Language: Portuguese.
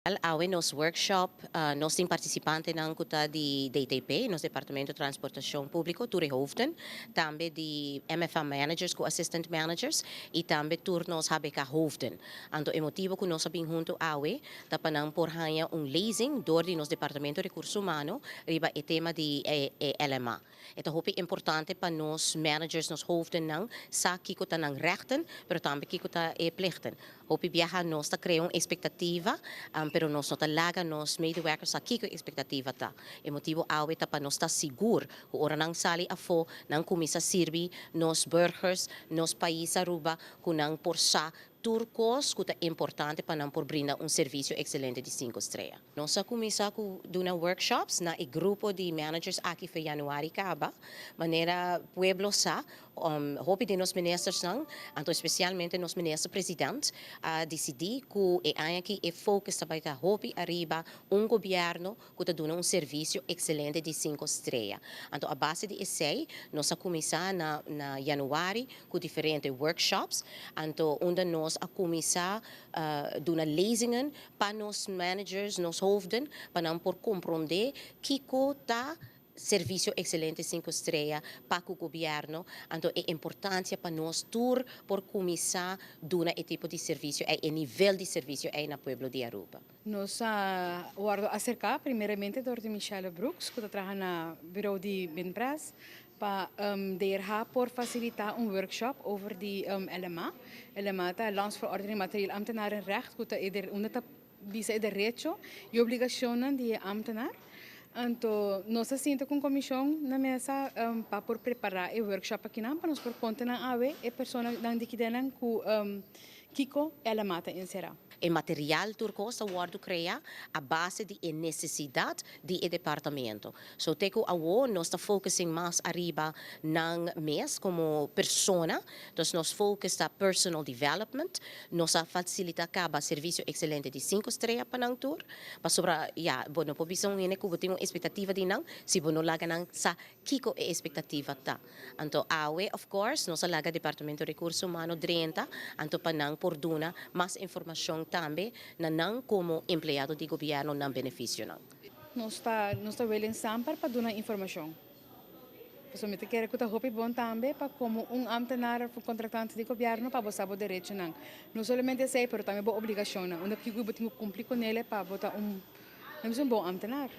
Awe nos workshop, nos ting participante ng kuta di DTP, nos Departamento de Transportação Público, Ture Hoofden, tambe di MFA managers ko assistant managers, e tambe turnos HBK Hoofden. Anto emotivo ko nos sabing junto awe, tapanang porhanya leasing, door di nos Departamento de Recursos Humano, riba e tema di LMA. Ito hopi importante pa nos managers nos Hoofden ng sa kikuta ng rechten, pero tambe kikuta plichten. Hopi biyaha nos ta creong expectativa, pero nos no talaga nos medewerkers sa kiko expectativa ta. E motivo awe ta pa nos ta sigur kung ora nang sali afo ng kumisa sirbi nos burgers, nos país aruba kunang porsa turcos kuta importante pa nang porbrinda serviço excelente de 5 estrelas. Nossa kumisa ku duna workshops na grupo de managers aqui foi Januari kaba, maneira pueblo sa hopi de nos ministers nang, anto especialmente nos ministro presidente, decidi ku aya ki focus sabay ta hopi arriba governo kuta duna serviço excelente de 5 estrelas. Anto a base de essay, nossa kumisa na Januari ku diferente workshops, anto unda nos a kumisa duna lezingen pa nos managers, nos hoofden, pa nang por compreender kiko ta serviço excelente 5 estrelas para o governo, então é importante para nós tur por começar duna e tipo de serviço e nível de serviço é na pueblo de Aruba. Nós guardo acerca primeiramente Dr. Michelle Brooks, que trabalha na Bureau de Benpres, para por facilitar workshop over die LMA. LMA é Landsverordening Materieel Ambtenarenrecht, que onder visa de derecho e obrigationen die ambtenaar. Então, nós sinto com comissão na mesa para por preparar o workshop aqui para nós por conta na AWE e pessoa não de que denan com Kiko ela mata inserar. E material turco sa wardo crea a base de necessidade de departamento. So teco awo nós está focusing mais arriba ng mes como persona, dus nós focus sa personal development, nós facilita kaba serviço excelente de 5 estrelas pa nang tour, pa sobra bono po bisong ine kubuting expectativa din nang si bono laga nang sa kiko expectativa ta. Anto awe of course nós laga Departamento de Recursos Humanos 30, anto pa nang porduna mas informasyon tambe na nang como empleado de governo ng benefício não. Nós está willing sampar para dar informação. Pessoalmente quero que o hopi bom também para como ambtenaar contratante de governo para você poder direito não. Não somente sei, pero também boa obrigação não. Onde que eu tenho que cumprir com ele para botar não é bom ambtenaar.